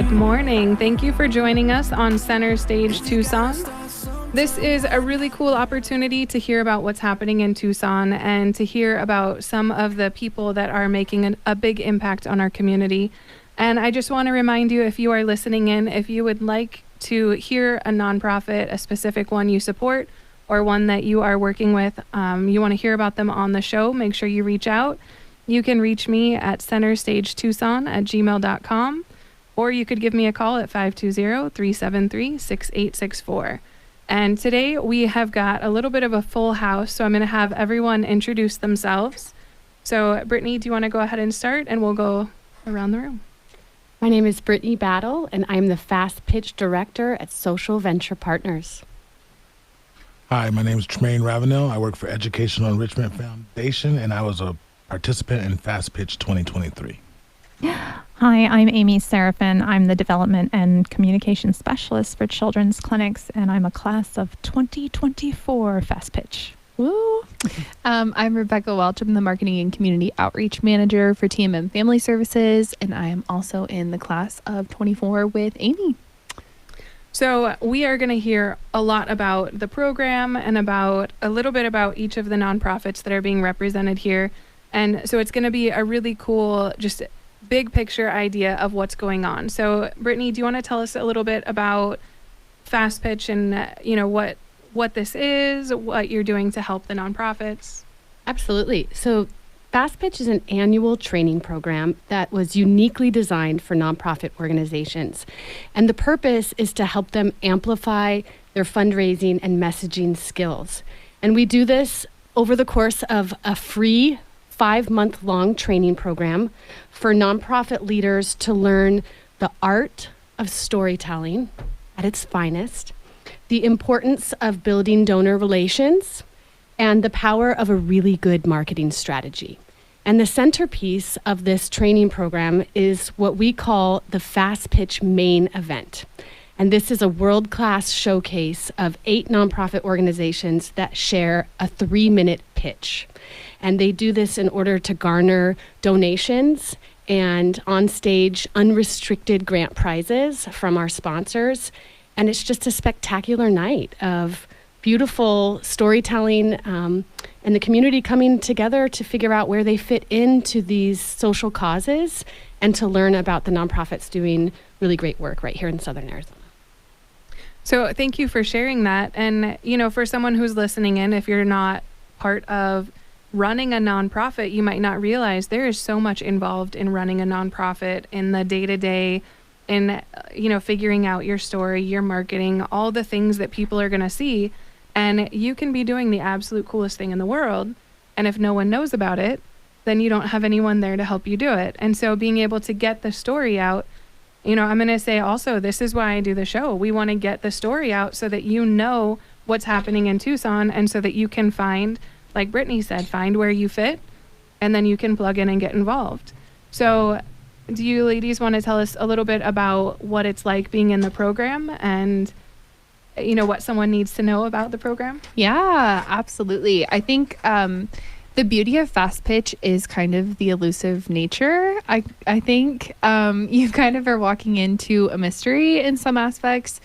Good morning. Thank you for joining us on Center Stage Tucson. This is a really cool opportunity to hear about what's happening in Tucson and to hear about some of the people that are making a big impact on our community. And I just want to remind you, if you are listening in, if you would like to hear a nonprofit, a specific one you support, or one that you are working with, you want to hear about them on the show, make sure you reach out. You can reach me at centerstagetucson@gmail.com, or you could give me a call at 520-373-6864. And today we have got a little bit of a full house, so I'm going to have everyone introduce themselves. So Brittany, do you want to go ahead and start, and we'll go around the room? My name is Brittany Battle, and I'm the Fast Pitch Director at Social Venture Partners. Hi, my name is Tremaine Ravenel. I work for Educational Enrichment Foundation, and I was a participant in Fast Pitch 2023. Hi, I'm Amy Seraphin. I'm the Development and Communication Specialist for Children's Clinics, and I'm a class of 2024 Fast Pitch. Woo! I'm Rebecca Welch. I'm the Marketing and Community Outreach Manager for TMM Family Services, and I am also in the class of 24 with Amy. So we are going to hear a lot about the program and about a little bit about each of the nonprofits that are being represented here. And so it's going to be a really cool, just big picture idea of what's going on. So Brittany, do you want to tell us a little bit about Fast Pitch and, what this is, what you're doing to help the nonprofits? Absolutely. So Fast Pitch is an annual training program that was uniquely designed for nonprofit organizations. And the purpose is to help them amplify their fundraising and messaging skills. And we do this over the course of a free 5-month-long training program for nonprofit leaders to learn the art of storytelling at its finest, the importance of building donor relations, and the power of a really good marketing strategy. And the centerpiece of this training program is what we call the Fast Pitch main event. And this is a world-class showcase of 8 nonprofit organizations that share a 3-minute pitch. And they do this in order to garner donations and on-stage unrestricted grant prizes from our sponsors. And it's just a spectacular night of beautiful storytelling and the community coming together to figure out where they fit into these social causes and to learn about the nonprofits doing really great work right here in Southern Arizona. So thank you for sharing that. And, for someone who's listening in, if you're not part of running a nonprofit, you might not realize there is so much involved in running a nonprofit in the day-to-day, in, figuring out your story, your marketing, all the things that people are going to see. And you can be doing the absolute coolest thing in the world. And if no one knows about it, then you don't have anyone there to help you do it. And so being able to get the story out, I'm going to say also, this is why I do the show. We want to get the story out so that you know what's happening in Tucson, and so that you can find, like Brittany said, find where you fit, and then you can plug in and get involved. So do you ladies want to tell us a little bit about what it's like being in the program and what someone needs to know about the program? Yeah, absolutely. I think the beauty of Fast Pitch is kind of the elusive nature. I think you kind of are walking into a mystery in some aspects.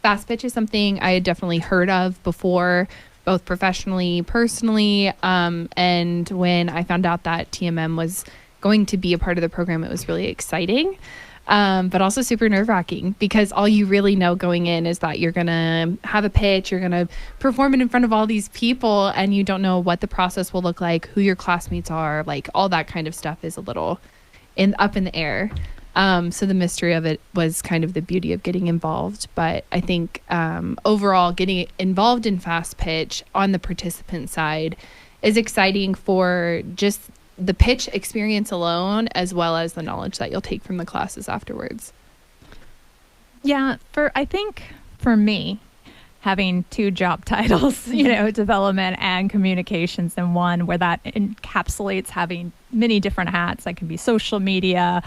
Fast Pitch is something I had definitely heard of before, both professionally, personally, and when I found out that TMM was going to be a part of the program, it was really exciting. But also super nerve-wracking, because all you really know going in is that you're going to have a pitch, you're going to perform it in front of all these people, and you don't know what the process will look like, who your classmates are, like all that kind of stuff is a little up in the air. So the mystery of it was kind of the beauty of getting involved. But I think overall, getting involved in Fast Pitch on the participant side is exciting for just the pitch experience alone, as well as the knowledge that you'll take from the classes afterwards. Yeah, I think for me, having 2 job titles, development and communications in one, where that encapsulates having many different hats. That can be social media,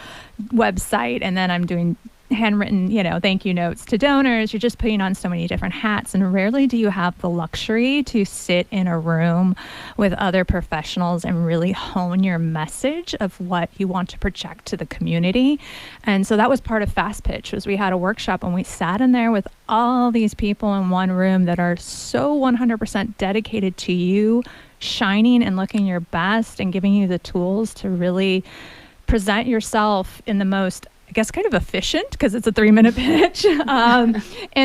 website, and then I'm doing handwritten, thank you notes to donors. You're just putting on so many different hats, and rarely do you have the luxury to sit in a room with other professionals and really hone your message of what you want to project to the community. And so that was part of Fast Pitch, was we had a workshop and we sat in there with all these people in one room that are so 100% dedicated to you shining and looking your best and giving you the tools to really present yourself in the most, I guess, kind of efficient, because it's a 3-minute pitch, in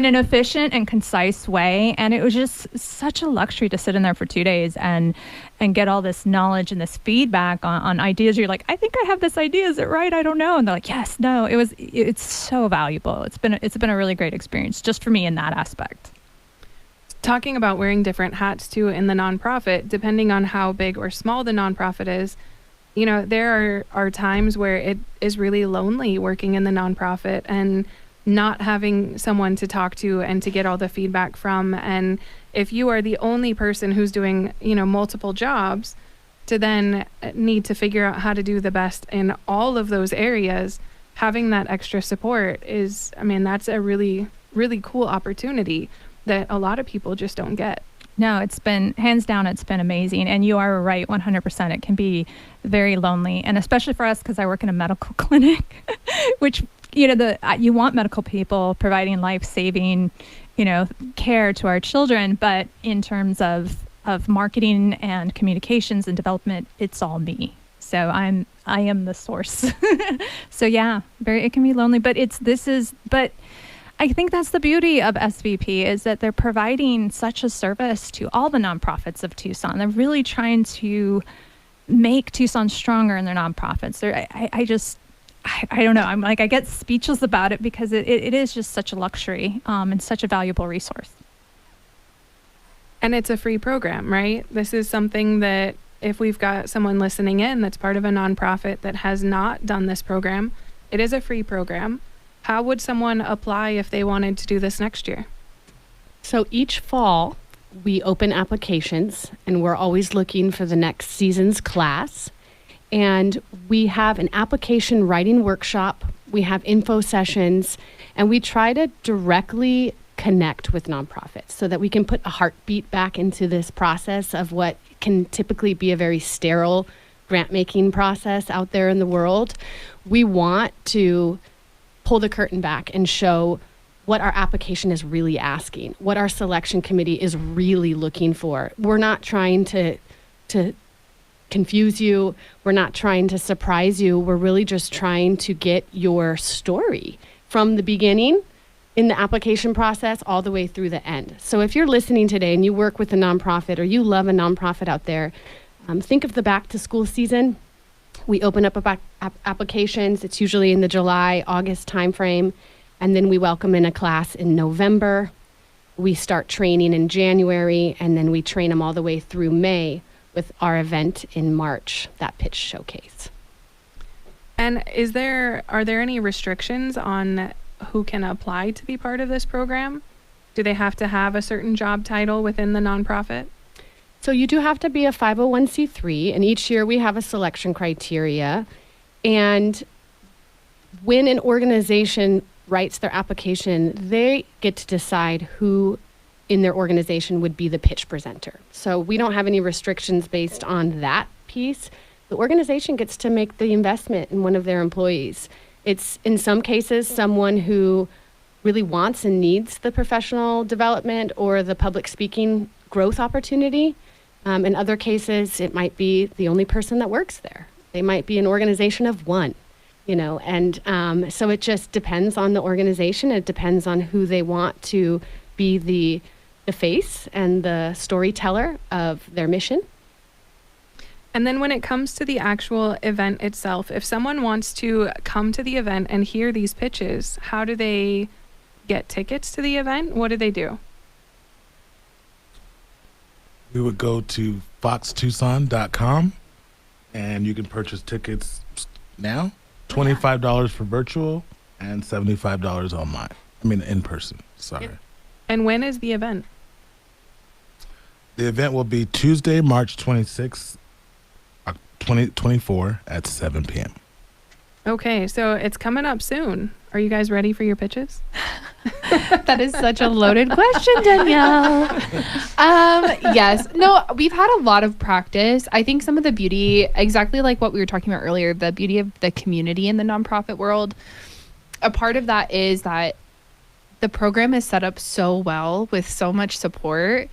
an efficient and concise way. And it was just such a luxury to sit in there for 2 days and get all this knowledge and this feedback on ideas. You're like, I think I have this idea. Is it right? I don't know. And they're like, yes, no. It's so valuable. It's been a really great experience just for me in that aspect. Talking about wearing different hats too in the nonprofit, depending on how big or small the nonprofit is, there are times where it is really lonely working in the nonprofit and not having someone to talk to and to get all the feedback from. And if you are the only person who's doing, multiple jobs, to then need to figure out how to do the best in all of those areas, having that extra support is, that's a really, really cool opportunity that a lot of people just don't get. No, it's been, hands down, it's been amazing. And you are right, 100%. It can be very lonely. And especially for us, because I work in a medical clinic, which, you want medical people providing life-saving, care to our children. But in terms of marketing and communications and development, it's all me. So I am the source. So yeah, it can be lonely, but I think that's the beauty of SVP, is that they're providing such a service to all the nonprofits of Tucson. They're really trying to make Tucson stronger in their nonprofits. I don't know. I'm like, I get speechless about it, because it is just such a luxury and such a valuable resource. And it's a free program, right? This is something that if we've got someone listening in that's part of a nonprofit that has not done this program, it is a free program. How would someone apply if they wanted to do this next year? So each fall, we open applications, and we're always looking for the next season's class. And we have an application writing workshop. We have info sessions, and we try to directly connect with nonprofits so that we can put a heartbeat back into this process of what can typically be a very sterile grant-making process out there in the world. We want to pull the curtain back and show what our application is really asking, what our selection committee is really looking for. We're not trying to confuse you. We're not trying to surprise you. We're really just trying to get your story from the beginning in the application process all the way through the end. So if you're listening today and you work with a nonprofit or you love a nonprofit out there, think of the back to school season. We open up applications. It's usually in the July, August timeframe. And then we welcome in a class in November. We start training in January, and then we train them all the way through May with our event in March, that pitch showcase. And are there any restrictions on who can apply to be part of this program? Do they have to have a certain job title within the nonprofit? So you do have to be a 501c3, and each year we have a selection criteria. And when an organization writes their application, they get to decide who in their organization would be the pitch presenter. So we don't have any restrictions based on that piece. The organization gets to make the investment in one of their employees. It's in some cases someone who really wants and needs the professional development or the public speaking growth opportunity. In other cases, it might be the only person that works there. They might be an organization of one, and so it just depends on the organization. It depends on who they want to be the face and the storyteller of their mission. And then when it comes to the actual event itself, if someone wants to come to the event and hear these pitches, how do they get tickets to the event? What do they do? We would go to foxtucson.com, and you can purchase tickets now. $25 for virtual and $75 online. In person. Sorry. Yep. And when is the event? The event will be Tuesday, March 26th, 2024 at 7 p.m. Okay, so it's coming up soon. Are you guys ready for your pitches? That is such a loaded question, Danielle. Yes. No, we've had a lot of practice. I think some of the beauty, exactly like what we were talking about earlier, the beauty of the community in the nonprofit world, a part of that is that the program is set up so well with so much support.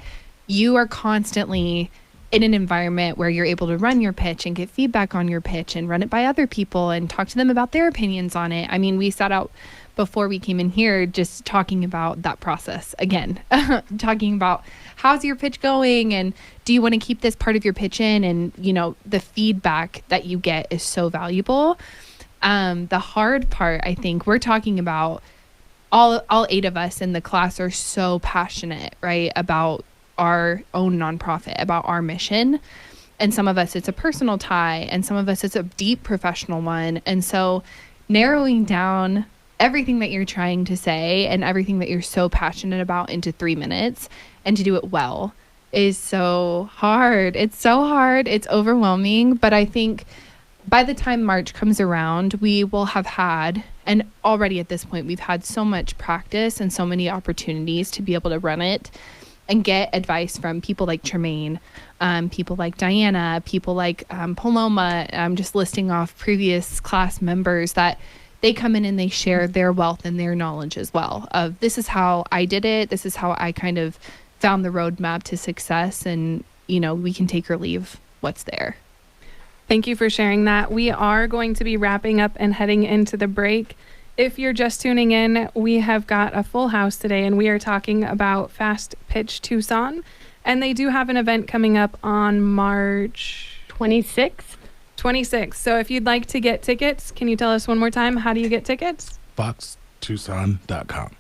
You are constantly in an environment where you're able to run your pitch and get feedback on your pitch and run it by other people and talk to them about their opinions on it. I mean, we sat out before we came in here just talking about that process again, talking about how's your pitch going and do you want to keep this part of your pitch in? And, you know, the feedback that you get is so valuable. The hard part, I think, we're talking about all 8 of us in the class are so passionate, right, about our own nonprofit, about our mission. And some of us, it's a personal tie, and some of us, it's a deep professional one. And so narrowing down everything that you're trying to say and everything that you're so passionate about into 3 minutes and to do it well is so hard. It's so hard. It's overwhelming. But I think by the time March comes around, we will have had, and already at this point, we've had so much practice and so many opportunities to be able to run it and get advice from people like Tremaine, people like Diana, people like Paloma. I'm just listing off previous class members that they come in and they share their wealth and their knowledge as well of this is how I did it. This is how I kind of found the roadmap to success. And, you know, we can take or leave what's there. Thank you for sharing that. We are going to be wrapping up and heading into the break. If you're just tuning in, we have got a full house today, and we are talking about Fast Pitch Tucson. And they do have an event coming up on March 26th. 26th. So if you'd like to get tickets, can you tell us one more time, how do you get tickets? FoxTucson.com.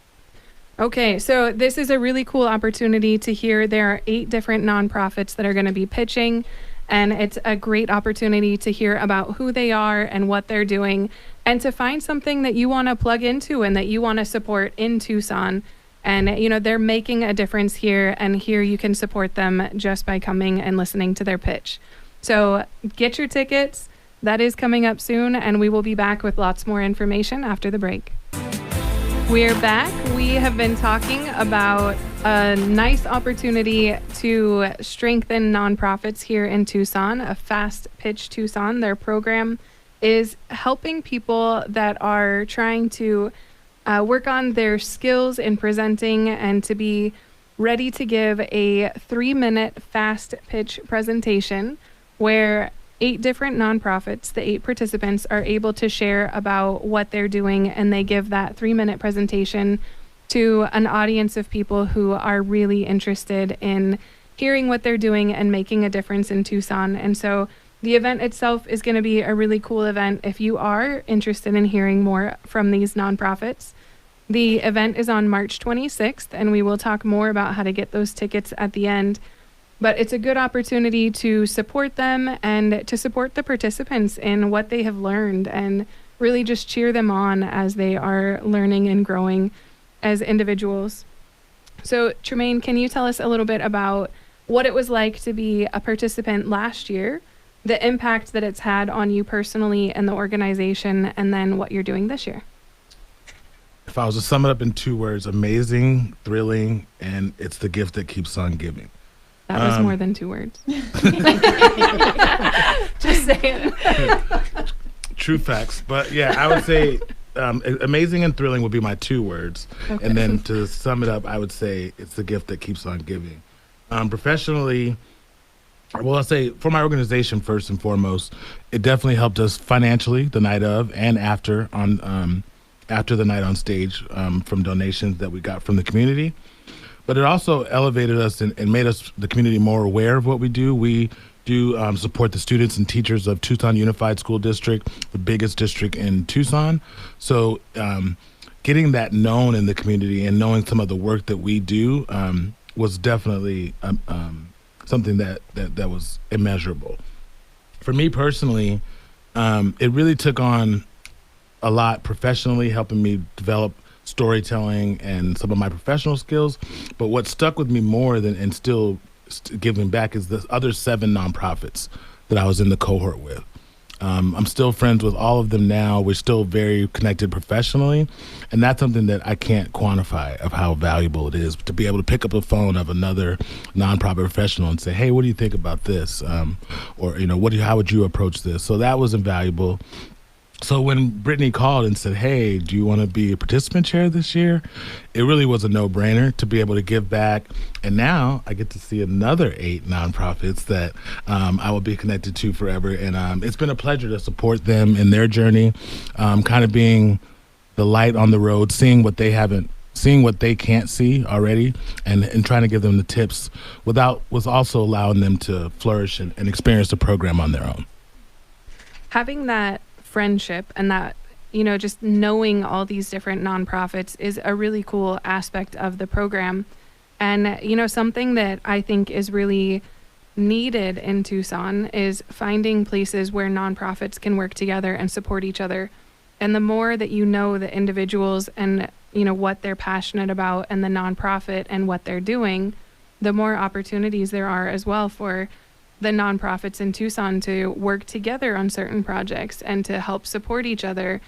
Okay, so this is a really cool opportunity to hear there are 8 different nonprofits that are going to be pitching. And it's a great opportunity to hear about who they are and what they're doing and to find something that you want to plug into and that you want to support in Tucson. And, you know, they're making a difference here, and here you can support them just by coming and listening to their pitch. So get your tickets. That is coming up soon, and we will be back with lots more information after the break. We're back. We have been talking about a nice opportunity to strengthen nonprofits here in Tucson, a Fast Pitch Tucson. Their program is helping people that are trying to work on their skills in presenting and to be ready to give a 3-minute fast pitch presentation where 8 different nonprofits, the 8 participants, are able to share about what they're doing, and they give that 3-minute presentation to an audience of people who are really interested in hearing what they're doing and making a difference in Tucson. And so the event itself is going to be a really cool event if you are interested in hearing more from these nonprofits. The event is on March 26th, and we will talk more about how to get those tickets at the end. But it's a good opportunity to support them and to support the participants in what they have learned and really just cheer them on as they are learning and growing as individuals. So, Tremaine, can you tell us a little bit about what it was like to be a participant last year, the impact that it's had on you personally and the organization, and then what you're doing this year? If I was to sum it up in 2 words, amazing, thrilling, and it's the gift that keeps on giving. That was more than 2 words. Just saying. True facts. But yeah, I would say amazing and thrilling would be my 2 words. Okay. And then to sum it up, I would say it's the gift that keeps on giving. Professionally, well, I'll say for my organization, first and foremost, it definitely helped us financially the night of and after the night on stage from donations that we got from the community. But it also elevated us and made us, the community, more aware of what we do. We do support the students and teachers of Tucson Unified School District, the biggest district in Tucson. So getting that known in the community and knowing some of the work that we do was definitely something that was immeasurable. For me personally, it really took on a lot professionally, helping me develop storytelling and some of my professional skills. But what stuck with me more than and still giving back is the other 7 nonprofits that I was in the cohort with. I'm still friends with all of them now. We're still very connected professionally. And that's something that I can't quantify of how valuable it is to be able to pick up the phone of another nonprofit professional and say, hey, what do you think about this? Or, how would you approach this? So that was invaluable. So when Brittany called and said, hey, do you want to be a participant chair this year? It really was a no-brainer to be able to give back. And now I get to see another 8 nonprofits that I will be connected to forever. And it's been a pleasure to support them in their journey, kind of being the light on the road, seeing what they can't see already, and trying to give them the tips was also allowing them to flourish and experience the program on their own. Having that friendship and that, just knowing all these different nonprofits is a really cool aspect of the program. And, something that I think is really needed in Tucson is finding places where nonprofits can work together and support each other. And the more that you know the individuals and, what they're passionate about and the nonprofit and what they're doing, the more opportunities there are as well for the nonprofits in Tucson to work together on certain projects and to help support each other.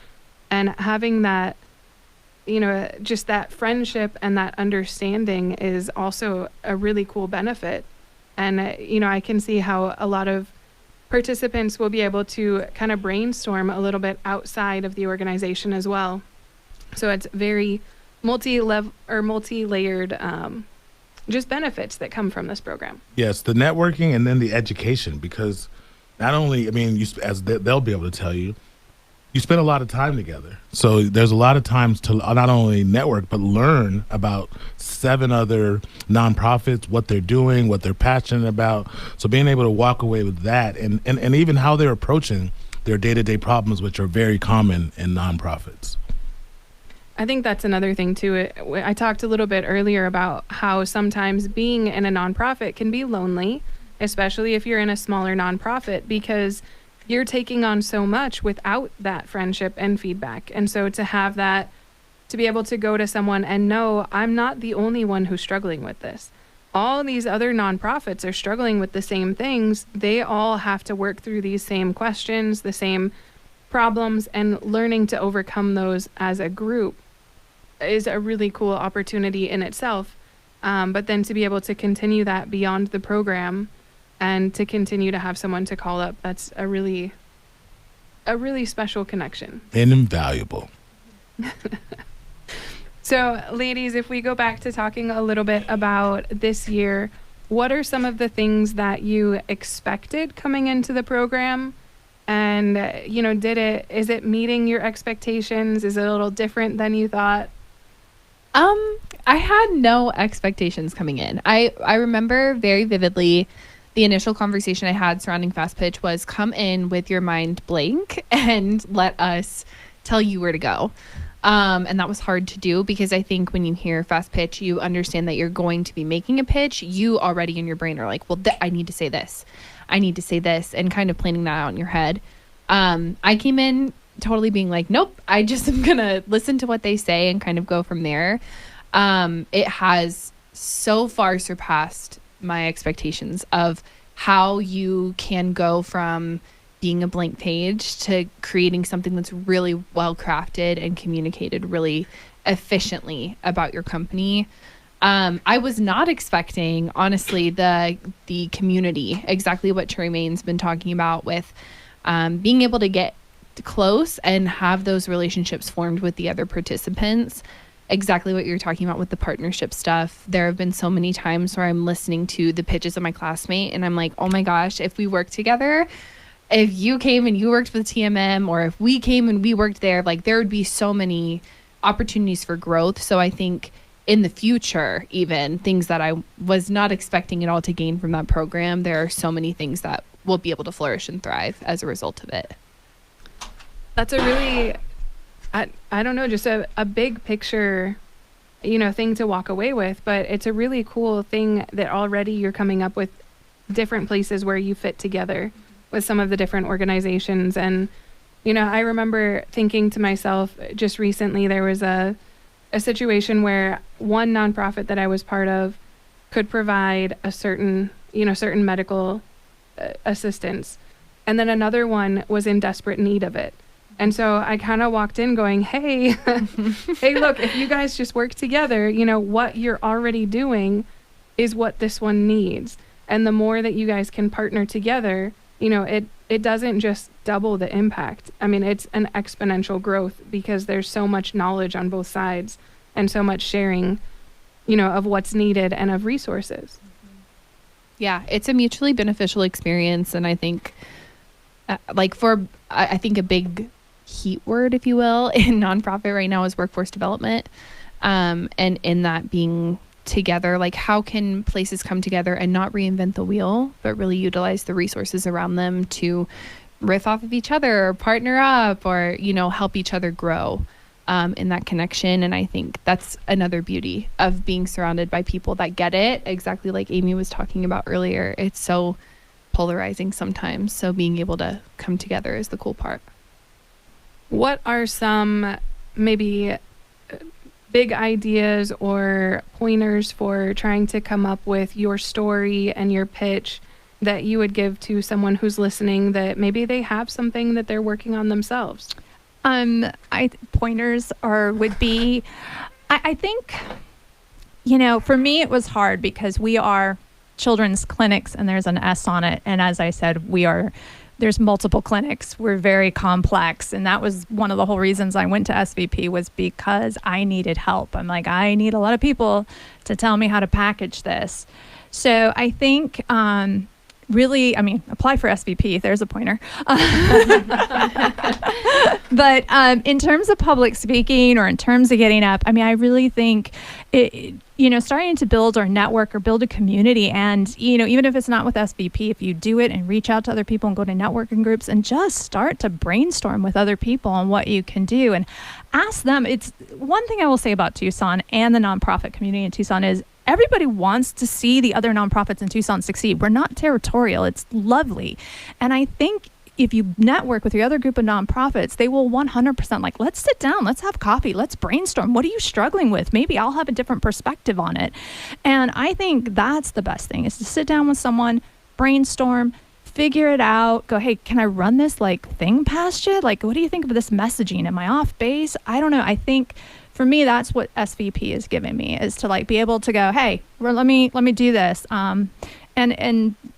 And having that, just that friendship and that understanding is also a really cool benefit. And, I can see how a lot of participants will be able to kind of brainstorm a little bit outside of the organization as well. So it's very multi-layered, just benefits that come from this program. Yes, the networking and then the education, because not only, they'll be able to tell you, you spend a lot of time together. So there's a lot of times to not only network, but learn about 7 other nonprofits, what they're doing, what they're passionate about. So being able to walk away with that and even how they're approaching their day-to-day problems, which are very common in nonprofits. I think that's another thing too. I talked a little bit earlier about how sometimes being in a nonprofit can be lonely, especially if you're in a smaller nonprofit, because you're taking on so much without that friendship and feedback. And so to have that, to be able to go to someone and know I'm not the only one who's struggling with this. All these other nonprofits are struggling with the same things. They all have to work through these same questions, the same problems, and learning to overcome those as a group is a really cool opportunity in itself. But then to be able to continue that beyond the program and to continue to have someone to call up, that's a really special connection. And invaluable. So, ladies, if we go back to talking a little bit about this year, what are some of the things that you expected coming into the program? And, is it meeting your expectations? Is it a little different than you thought? I had no expectations coming in. I remember very vividly the initial conversation I had surrounding Fast Pitch was come in with your mind blank and let us tell you where to go. And that was hard to do because I think when you hear Fast Pitch, you understand that you're going to be making a pitch. You already in your brain are like, well, I need to say this. I need to say this, and kind of planning that out in your head. I came in totally being like, nope, I just am going to listen to what they say and kind of go from there. It has so far surpassed my expectations of how you can go from being a blank page to creating something that's really well crafted and communicated really efficiently about your company. I was not expecting, honestly, the community, exactly what Tremaine's been talking about with being able to get close and have those relationships formed with the other participants. Exactly what you're talking about with the partnership stuff. There have been so many times where I'm listening to the pitches of my classmate and I'm like, oh my gosh, if we work together, if you came and you worked with TMM, or if we came and we worked there, like there would be so many opportunities for growth. So I think in the future, even things that I was not expecting at all to gain from that program, there are so many things that will be able to flourish and thrive as a result of it. That's a really, I don't know, just a big picture, thing to walk away with, but it's a really cool thing that already you're coming up with different places where you fit together with some of the different organizations. And, I remember thinking to myself just recently, there was a situation where one nonprofit that I was part of could provide a certain medical assistance. and then another one was in desperate need of it. And so I kind of walked in going, hey, hey, look, if you guys just work together, you know, what you're already doing is what this one needs. And the more that you guys can partner together, you know, it doesn't just double the impact. I mean, it's an exponential growth because there's so much knowledge on both sides and so much sharing, you know, of what's needed and of resources. Yeah, it's a mutually beneficial experience. And I think I think a big heat word, if you will, in nonprofit right now is workforce development. And in that being together, like how can places come together and not reinvent the wheel, but really utilize the resources around them to riff off of each other or partner up or, you know, help each other grow in that connection. And I think that's another beauty of being surrounded by people that get it, exactly like Amy was talking about earlier. It's so polarizing sometimes. So being able to come together is the cool part. What are some maybe big ideas or pointers for trying to come up with your story and your pitch that you would give to someone who's listening that maybe they have something that they're working on themselves? Pointers would be, I think, you know, for me it was hard because we are children's clinics and there's an S on it. And as I said, there's multiple clinics. We're very complex. And that was one of the whole reasons I went to SVP was because I needed help. I'm like, I need a lot of people to tell me how to package this. So I think really, I mean, apply for SVP. There's a pointer. But in terms of public speaking or in terms of getting up, I mean, I really think starting to build our network or build a community. And, you know, even if it's not with SVP, if you do it and reach out to other people and go to networking groups and just start to brainstorm with other people on what you can do and ask them. It's one thing I will say about Tucson and the nonprofit community in Tucson is everybody wants to see the other nonprofits in Tucson succeed. We're not territorial. It's lovely. And I think if you network with your other group of nonprofits, they will 100% like, let's sit down, let's have coffee, let's brainstorm. What are you struggling with? Maybe I'll have a different perspective on it. And I think that's the best thing is to sit down with someone, brainstorm, figure it out, go, hey, can I run this like thing past you? Like, what do you think of this messaging? Am I off base? I don't know. I think for me, that's what SVP is giving me is to like be able to go, hey, let me do this. And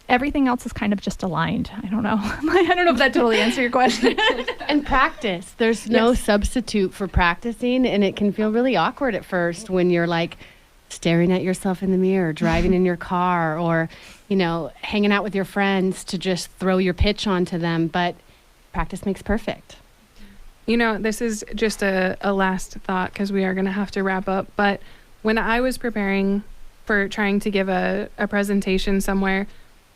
everything else is kind of just aligned. I don't know. I don't know if that totally answered your question. And practice. There's no substitute for practicing. And it can feel really awkward at first when you're like staring at yourself in the mirror, driving in your car, or, you know, hanging out with your friends to just throw your pitch onto them. But practice makes perfect. You know, this is just a last thought because we are going to have to wrap up. But when I was preparing for trying to give a presentation somewhere,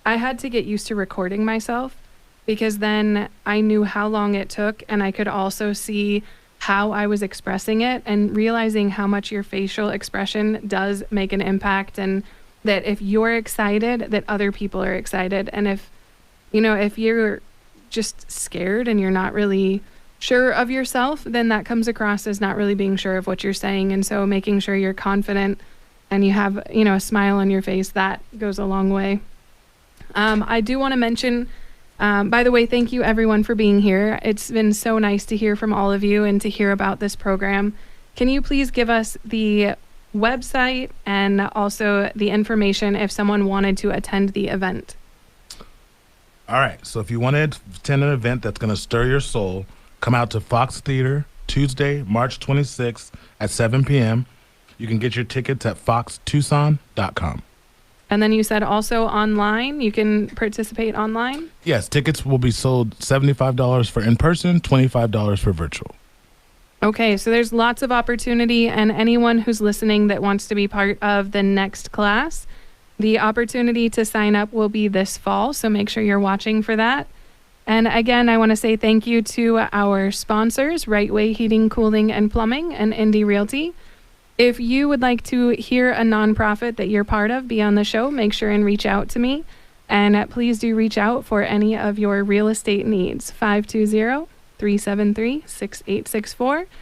I had to get used to recording myself because then I knew how long it took and I could also see how I was expressing it and realizing how much your facial expression does make an impact and that if you're excited, that other people are excited. And if you're just scared and you're not really sure of yourself, then that comes across as not really being sure of what you're saying. And so making sure you're confident and you have, a smile on your face, that goes a long way. I do want to mention, by the way, thank you everyone for being here. It's been so nice to hear from all of you and to hear about this program. Can you please give us the website and also the information if someone wanted to attend the event? All right. So if you want to attend an event that's going to stir your soul, come out to Fox Theater Tuesday, March 26th at 7 p.m. You can get your tickets at foxtucson.com. And then you said also online, you can participate online? Yes, tickets will be sold $75 for in-person, $25 for virtual. Okay, so there's lots of opportunity, and anyone who's listening that wants to be part of the next class, the opportunity to sign up will be this fall, so make sure you're watching for that. And again, I want to say thank you to our sponsors, Right Way Heating, Cooling, and Plumbing, and Indy Realty. If you would like to hear a nonprofit that you're part of be on the show, make sure and reach out to me. And please do reach out for any of your real estate needs. 520-373-6864.